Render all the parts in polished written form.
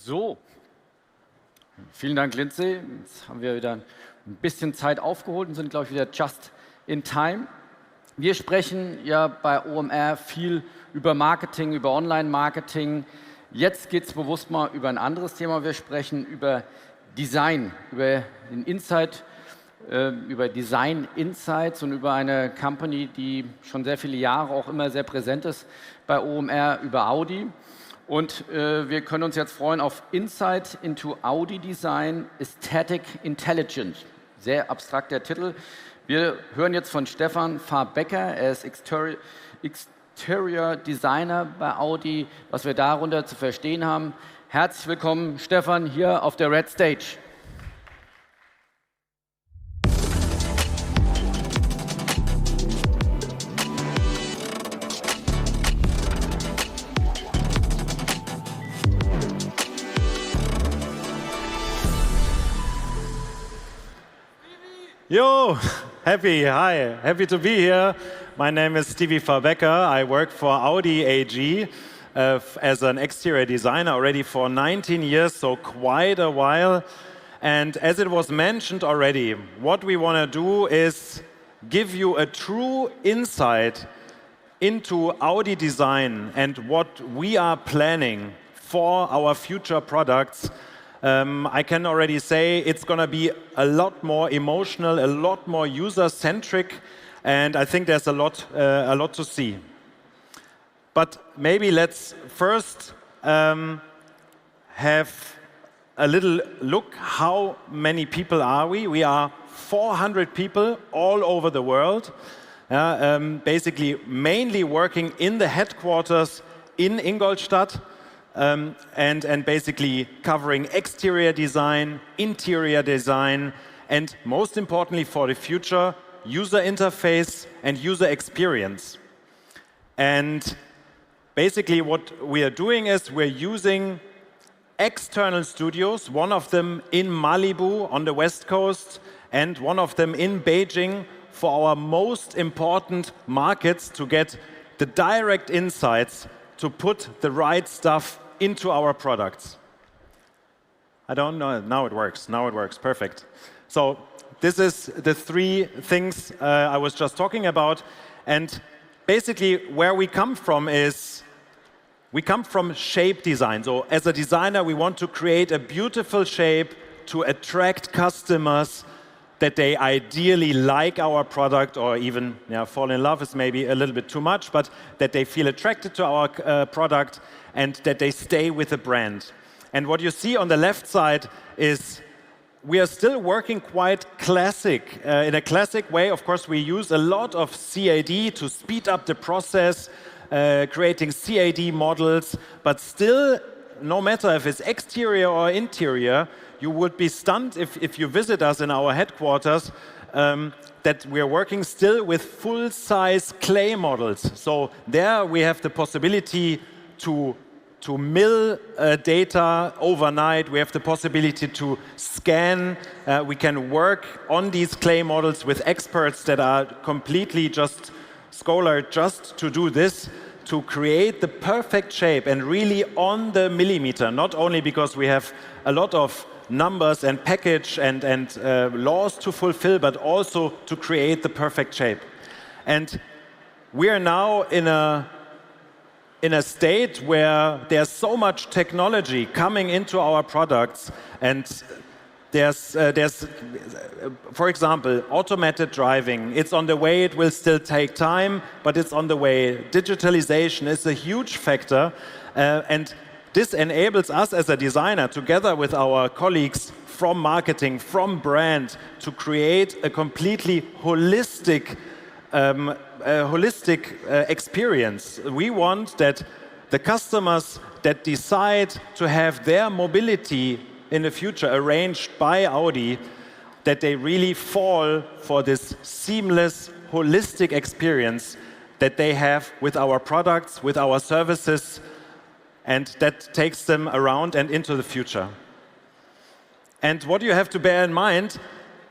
So, vielen Dank, Lindsay. Jetzt haben wir wieder ein bisschen Zeit aufgeholt und sind, glaube ich, wieder just in time. Wir sprechen ja bei OMR viel über Marketing, über Online-Marketing. Jetzt geht es bewusst mal über ein anderes Thema. Wir sprechen über Design, über den Insight, über Design Insights und über eine Company, die schon sehr viele Jahre auch immer sehr präsent ist bei OMR, über Audi. Und wir können uns jetzt freuen auf Insight into Audi Design, Aesthetic Intelligence. Sehr abstrakter Titel. Wir hören jetzt von Stephan Fahr-Becker. Er ist Exterior Designer bei Audi, was wir darunter zu verstehen haben. Herzlich willkommen, Stephan, hier auf der Red Stage. Yo, happy to be here. My name is Stephan Fahr-Becker. I work for Audi AG as an exterior designer already for 19 years, so quite a while. And as it was mentioned already, what we want to do is give you a true insight into Audi Design and what we are planning for our future products. I can already say it's going to be a lot more emotional, a lot more user-centric, and I think there's a lot to see. But maybe let's first have a little look. How many people are we? We are 400 people all over the world, basically mainly working in the headquarters in Ingolstadt. And basically covering exterior design, interior design, and most importantly for the future, user interface and user experience. And basically what we are doing is we're using external studios, one of them in Malibu on the West Coast and one of them in Beijing for our most important markets to get the direct insights to put the right stuff into our products. I don't know, now it works, perfect. So this is the three things I was just talking about, and basically where we come from is, we come from shape design. So as a designer, we want to create a beautiful shape to attract customers, that they ideally like our product, or even fall in love is maybe a little bit too much, but that they feel attracted to our product and that they stay with the brand. And what you see on the left side is we are still working quite classic. In a classic way, of course, we use a lot of CAD to speed up the process, creating CAD models, but still, no matter if it's exterior or interior, you would be stunned if you visit us in our headquarters that we are working still with full-size clay models. So there we have the possibility to mill data overnight. We have the possibility to scan. We can work on these clay models with experts that are completely just scholar just to do this, to create the perfect shape and really on the millimeter, not only because we have a lot of numbers and package and laws to fulfill, but also to create the perfect shape. And we are now in a state where there's so much technology coming into our products, and there's for example, automated driving. It's on the way, it will still take time, but it's on the way. Digitalization is a huge factor, and this enables us as a designer, together with our colleagues from marketing, from brand, to create a completely holistic experience. We want that the customers that decide to have their mobility in the future arranged by Audi, that they really fall for this seamless, holistic experience that they have with our products, with our services, and that takes them around and into the future. And what you have to bear in mind,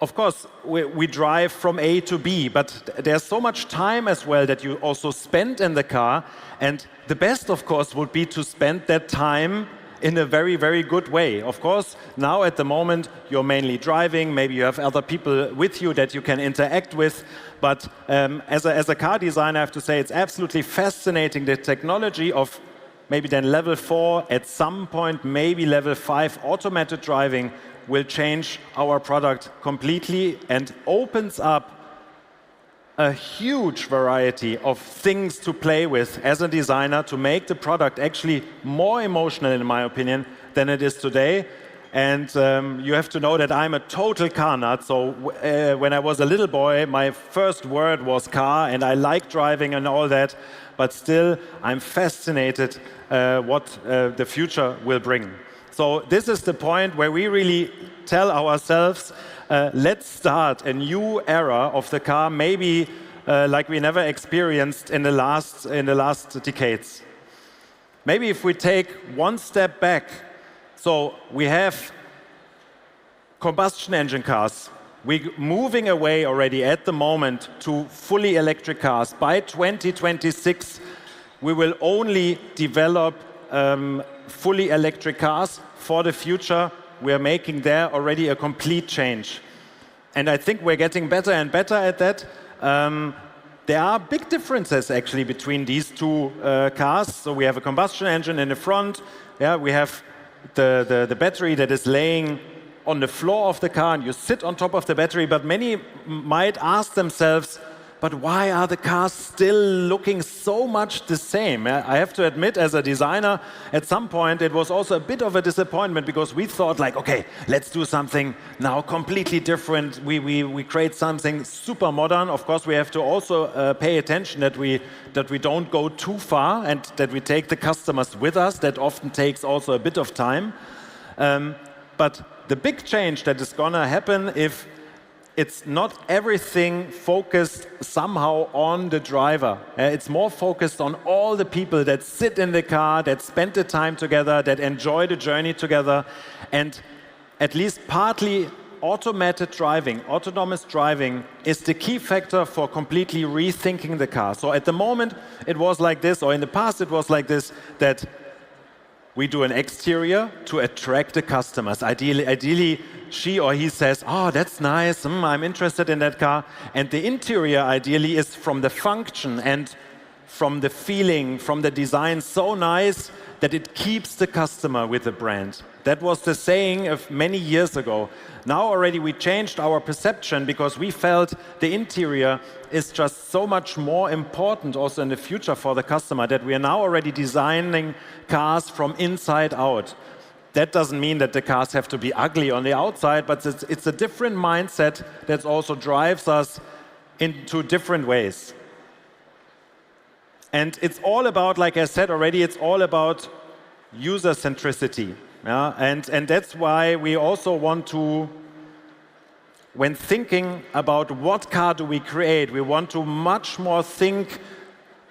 of course, we drive from A to B, but there's so much time as well that you also spend in the car. And the best, of course, would be to spend that time in a very, very good way. Of course, now at the moment, you're mainly driving, maybe you have other people with you that you can interact with, but as a car designer, I have to say it's absolutely fascinating, the technology of maybe then level 4, at some point, maybe level 5 automated driving will change our product completely and opens up a huge variety of things to play with as a designer to make the product actually more emotional, in my opinion, than it is today. And you have to know that I'm a total car nut. So when I was a little boy, my first word was car, and I like driving and all that. But still, I'm fascinated what the future will bring. So this is the point where we really tell ourselves, let's start a new era of the car, maybe like we never experienced in the last decades. Maybe if we take one step back, so we have combustion engine cars. We're moving away already at the moment to fully electric cars. By 2026, we will only develop fully electric cars for the future. We are making there already a complete change. And I think we're getting better and better at that. There are big differences actually between these two cars. So we have a combustion engine in the front. Yeah, we have the battery that is laying on the floor of the car, and you sit on top of the battery. But many might ask themselves, but why are the cars still looking so much the same? I have to admit, as a designer, at some point it was also a bit of a disappointment, because we thought like, okay, let's do something now completely different. We create something super modern. Of course, we have to also pay attention that we don't go too far and that we take the customers with us. That often takes also a bit of time. But the big change that is gonna happen if it's not everything focused somehow on the driver. It's more focused on all the people that sit in the car, that spend the time together, that enjoy the journey together, and at least partly automated driving, autonomous driving is the key factor for completely rethinking the car. So at the moment it was like this, or in the past it was like this, that we do an exterior to attract the customers. Ideally, she or he says, oh, that's nice, I'm interested in that car. And the interior, ideally, is from the function and from the feeling, from the design, so nice that it keeps the customer with the brand. That was the saying of many years ago. Now already we changed our perception, because we felt the interior is just so much more important also in the future for the customer, that we are now already designing cars from inside out. That doesn't mean that the cars have to be ugly on the outside, but it's a different mindset that also drives us into different ways. And it's all about, like I said already, it's all about user centricity. Yeah? And that's why we also want to, when thinking about what car do we create, we want to much more think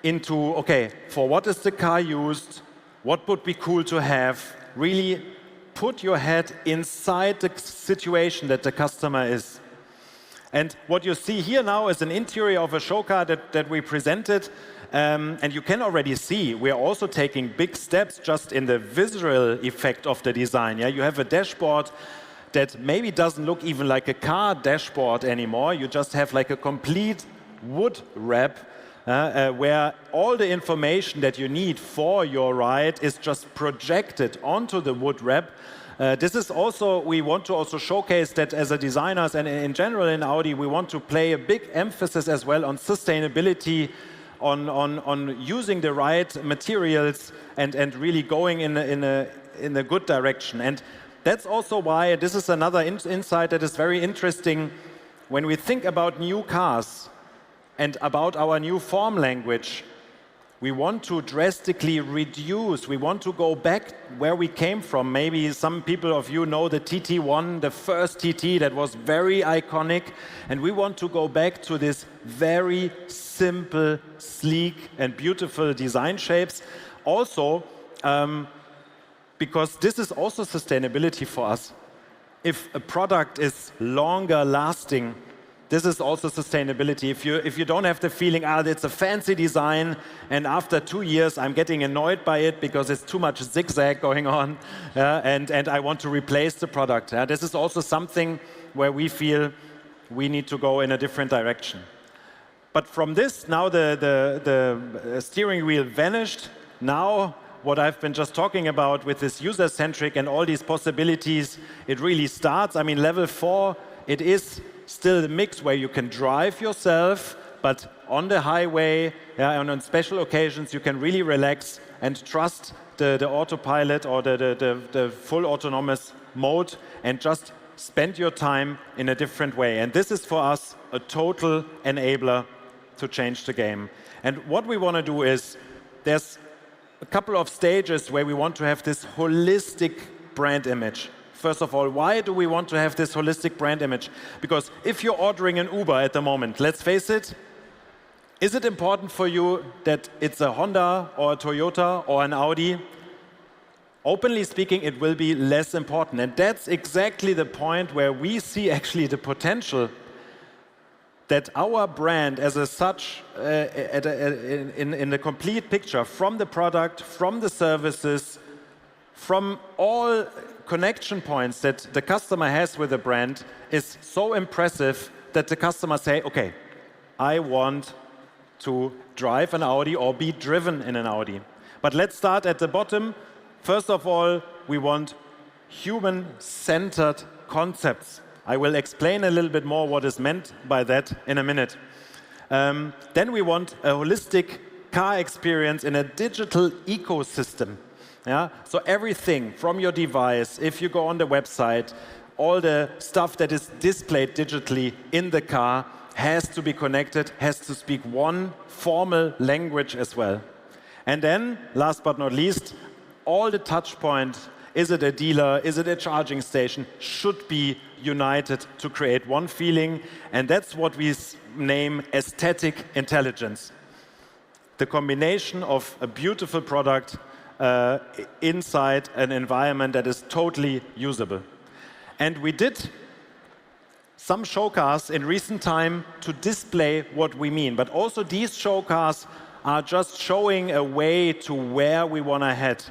into, okay, for what is the car used? What would be cool to have? Really put your head inside the situation that the customer is. And what you see here now is an interior of a show car that we presented. And you can already see we are also taking big steps just in the visual effect of the design. Yeah? You have a dashboard that maybe doesn't look even like a car dashboard anymore. You just have like a complete wood wrap where all the information that you need for your ride is just projected onto the wood wrap. This is also, we want to also showcase that as a designers and in general in Audi, we want to play a big emphasis as well on sustainability, on using the right materials and really going in a good direction. And that's also why this is another insight that is very interesting when we think about new cars and about our new form language. We want to drastically reduce. We want to go back where we came from. Maybe some people of you know the TT1, the first TT that was very iconic. And we want to go back to this very simple, sleek, and beautiful design shapes. Also, because this is also sustainability for us. If a product is longer lasting, This is also sustainability. If you don't have the feeling, it's a fancy design, and after 2 years I'm getting annoyed by it because it's too much zigzag going on, and I want to replace the product. This is also something where we feel we need to go in a different direction. But from this, now the steering wheel vanished. Now what I've been just talking about with this user-centric and all these possibilities, it really starts. I mean, level 4, it is still the mix where you can drive yourself, but on the highway, and on special occasions, you can really relax and trust the autopilot or the full autonomous mode and just spend your time in a different way. And this is for us a total enabler to change the game. And what we want to do is, there's a couple of stages where we want to have this holistic brand image. First of all, why do we want to have this holistic brand image? Because if you're ordering an Uber at the moment, let's face it, is it important for you that it's a Honda or a Toyota or an Audi? Openly speaking, it will be less important. And that's exactly the point where we see actually the potential that our brand as a such, in the complete picture, from the product, from the services, from all connection points that the customer has with the brand, is so impressive that the customer say, okay, I want to drive an Audi or be driven in an Audi. But let's start at the bottom. First of all, we want human-centered concepts. I will explain a little bit more what is meant by that in a minute. Then we want a holistic car experience in a digital ecosystem. So everything from your device, if you go on the website, all the stuff that is displayed digitally in the car has to be connected, has to speak one formal language as well. And then, last but not least, all the touch points, is it a dealer, is it a charging station, should be united to create one feeling. And that's what we name aesthetic intelligence. The combination of a beautiful product inside an environment that is totally usable. And we did some show cars in recent time to display what we mean. But also these show cars are just showing a way to where we want to head.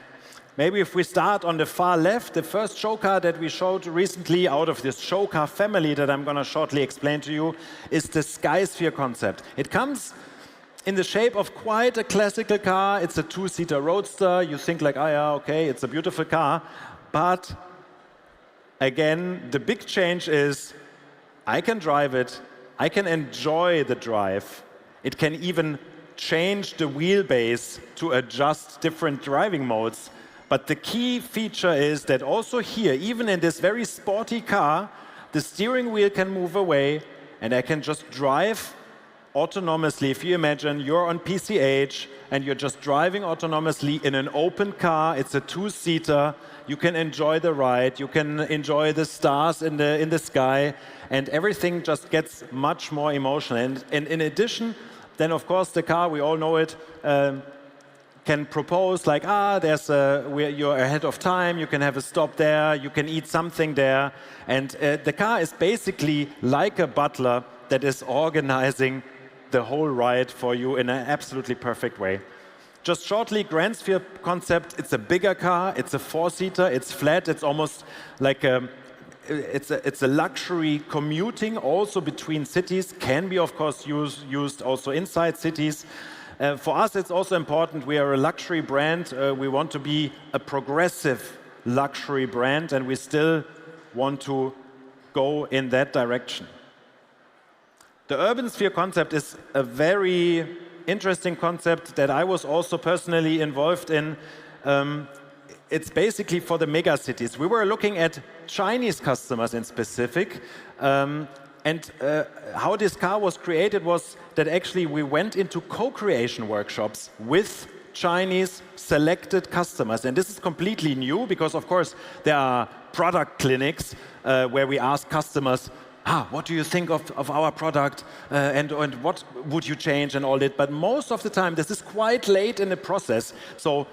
Maybe if we start on the far left, the first show car that we showed recently out of this show car family that I'm going to shortly explain to you is the Skysphere concept. It comes in the shape of quite a classical car. It's a two-seater roadster. You think like, oh yeah, okay, it's a beautiful car. But again, the big change is I can drive it. I can enjoy the drive. It can even change the wheelbase to adjust different driving modes. But the key feature is that also here, even in this very sporty car, the steering wheel can move away and I can just drive autonomously. If you imagine you're on PCH and you're just driving autonomously in an open car, it's a two-seater, you can enjoy the ride, you can enjoy the stars in the sky, and everything just gets much more emotional. And in addition, then of course the car, we all know it, can propose like, you're ahead of time, you can have a stop there, you can eat something there. And the car is basically like a butler that is organizing the whole ride for you in an absolutely perfect way. Just shortly, Grand Sphere concept, it's a bigger car, it's a four-seater, it's flat, it's almost like it's a luxury commuting also between cities, can be of course used also inside cities. For us, it's also important, we are a luxury brand, we want to be a progressive luxury brand, and we still want to go in that direction. The urban sphere concept is a very interesting concept that I was also personally involved in. It's basically for the mega cities. We were looking at Chinese customers in specific, and how this car was created was that actually we went into co-creation workshops with Chinese selected customers. And this is completely new because, of course, there are product clinics where we ask customers, what do you think of our product and what would you change and all that. But most of the time, this is quite late in the process. So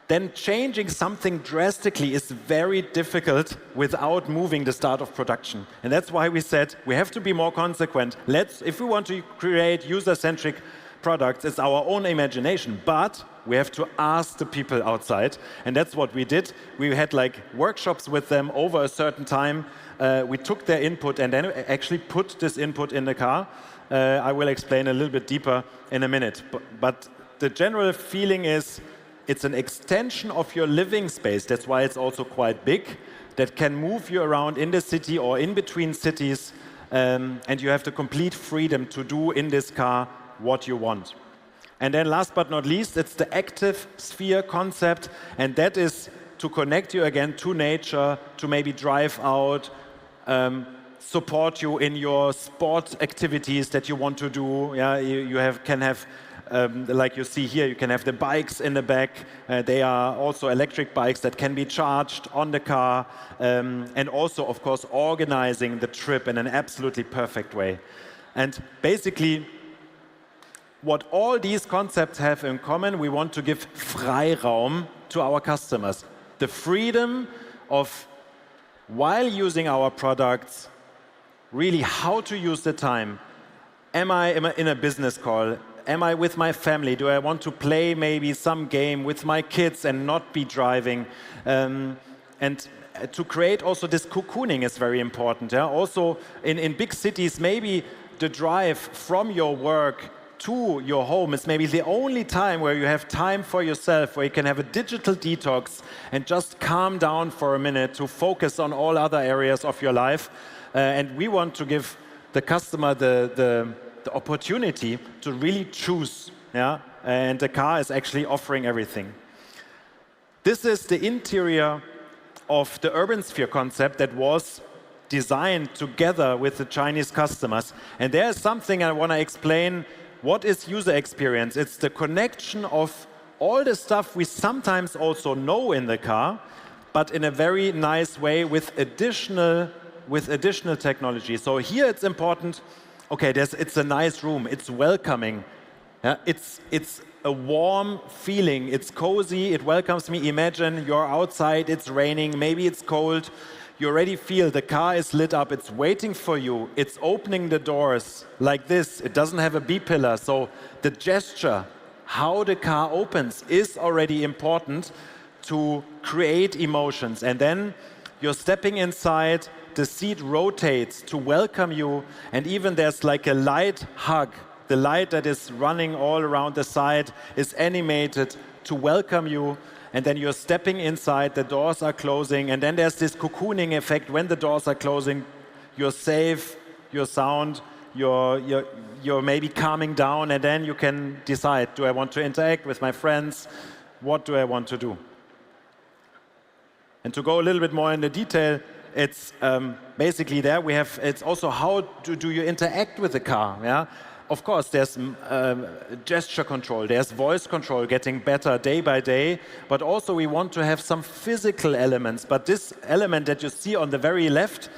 then changing something drastically is very difficult without moving the start of production. And that's why we said we have to be more consequent. If we want to create user-centric products, it's our own imagination, but we have to ask the people outside, and that's what we did. We had like workshops with them over a certain time. We took their input and then actually put this input in the car. I will explain a little bit deeper in a minute, but the general feeling is it's an extension of your living space. That's why it's also quite big, that can move you around in the city or in between cities, and you have the complete freedom to do in this car what you want. And then last but not least, it's the active sphere concept, and that is to connect you again to nature, to maybe drive out, support you in your sport activities that you want to do. Yeah, can have, like you see here, you can have the bikes in the back. They are also electric bikes that can be charged on the car, and also, of course, organizing the trip in an absolutely perfect way. And basically, what all these concepts have in common, we want to give Freiraum to our customers. The freedom of, while using our products, really how to use the time. Am I in a business call? Am I with my family? Do I want to play maybe some game with my kids and not be driving? And to create also this cocooning is very important. Yeah? Also in big cities, maybe the drive from your work to your home is maybe the only time where you have time for yourself, where you can have a digital detox and just calm down for a minute to focus on all other areas of your life. And we want to give the customer the opportunity to really choose. Yeah? And the car is actually offering everything. This is the interior of the urban sphere concept that was designed together with the Chinese customers. And there's something I want to explain. What is user experience? It's the connection of all the stuff we sometimes also know in the car, but in a very nice way with additional technology. So here it's important, okay, it's a nice room, it's welcoming. Yeah? It's a warm feeling, it's cozy, it welcomes me. Imagine you're outside, it's raining, maybe it's cold. You already feel the car is lit up, it's waiting for you, it's opening the doors like this. It doesn't have a B-pillar, so the gesture, how the car opens, is already important to create emotions. And then you're stepping inside, the seat rotates to welcome you, and even there's like a light hug. The light that is running all around the side is animated to welcome you. And then you're stepping inside, the doors are closing, and then there's this cocooning effect. When the doors are closing, you're safe, you're sound, you're maybe calming down, and then you can decide, do I want to interact with my friends? What do I want to do? And to go a little bit more into detail, it's basically there we have, it's also how do you interact with the car, yeah? Of course, there's gesture control, there's voice control getting better day by day, but also we want to have some physical elements. But this element that you see on the very left,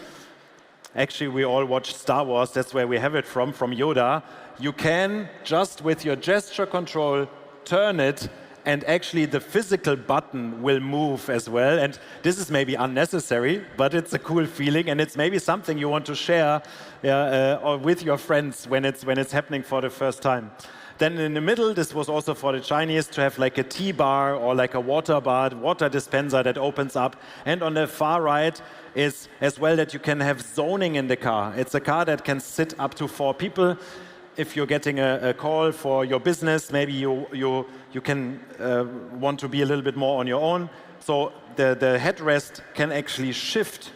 actually we all watched Star Wars, that's where we have it from Yoda. You can just with your gesture control turn it, and actually the physical button will move as well. And this is maybe unnecessary, but it's a cool feeling, and it's maybe something you want to share or with your friends when it's happening for the first time. Then in the middle, this was also for the Chinese to have like a tea bar or like a water bar, water dispenser that opens up. And on the far right is as well that you can have zoning in the car. It's a car that can sit up to 4 people. If you're getting a call for your business, maybe you can want to be a little bit more on your own. So the headrest can actually shift,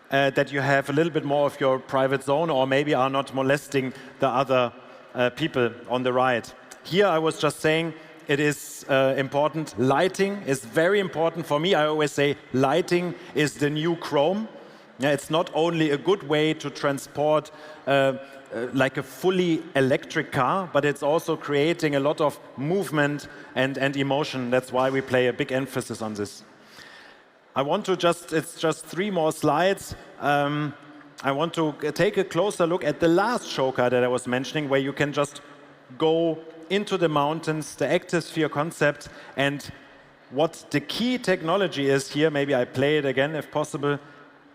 that you have a little bit more of your private zone, or maybe are not molesting the other people on the ride. Here I was just saying it is important. Lighting is very important for me. I always say lighting is the new chrome. Yeah, it's not only a good way to transport like a fully electric car, but it's also creating a lot of movement and emotion. That's why we play a big emphasis on this. I want to it's just 3 more slides. I want to take a closer look at the last show car that I was mentioning, where you can just go into the mountains, the active sphere concept, and what the key technology is here, maybe I play it again if possible,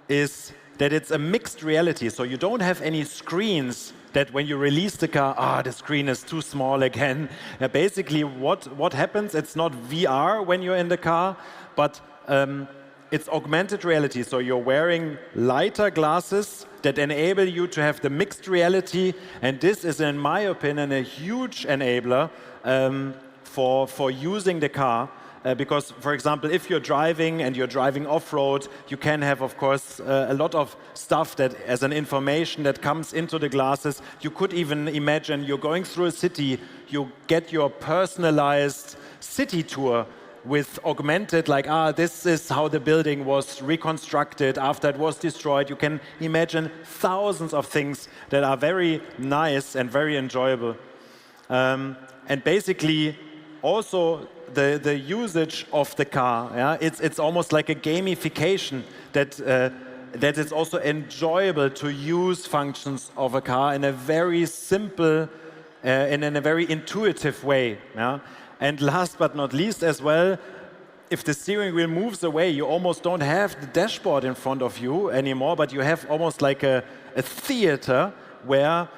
is that it's a mixed reality. So you don't have any screens that when you release the car, the screen is too small again. Basically, what happens, it's not VR when you're in the car, but it's augmented reality. So you're wearing lighter glasses that enable you to have the mixed reality. And this is, in my opinion, a huge enabler for using the car. Because, for example, if you're driving and you're driving off-road, you can have, of course, a lot of stuff that, as an information that comes into the glasses. You could even imagine you're going through a city, you get your personalized city tour with augmented, like, this is how the building was reconstructed after it was destroyed. You can imagine thousands of things that are very nice and very enjoyable. And basically, also, the usage of the car, it's almost like a gamification that it's also enjoyable to use functions of a car in a very simple, and in a very intuitive way. And last but not least as well, if the steering wheel moves away, you almost don't have the dashboard in front of you anymore, but you have almost like a theater where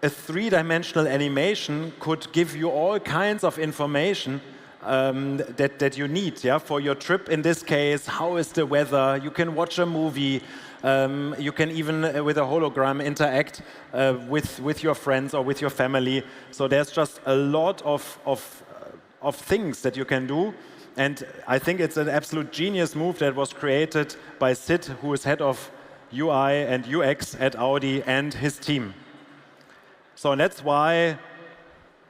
a three-dimensional animation could give you all kinds of information that you need for your trip. In this case, how is the weather? You can watch a movie. You can even, with a hologram, interact with your friends or with your family. So there's just a lot of things that you can do. And I think it's an absolute genius move that was created by Sid, who is head of UI and UX at Audi, and his team. So that's why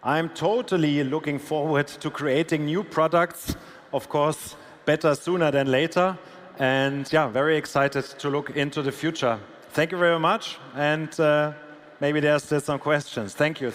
I'm totally looking forward to creating new products, of course, better sooner than later. And very excited to look into the future. Thank you very much. And maybe there's still some questions. Thank you.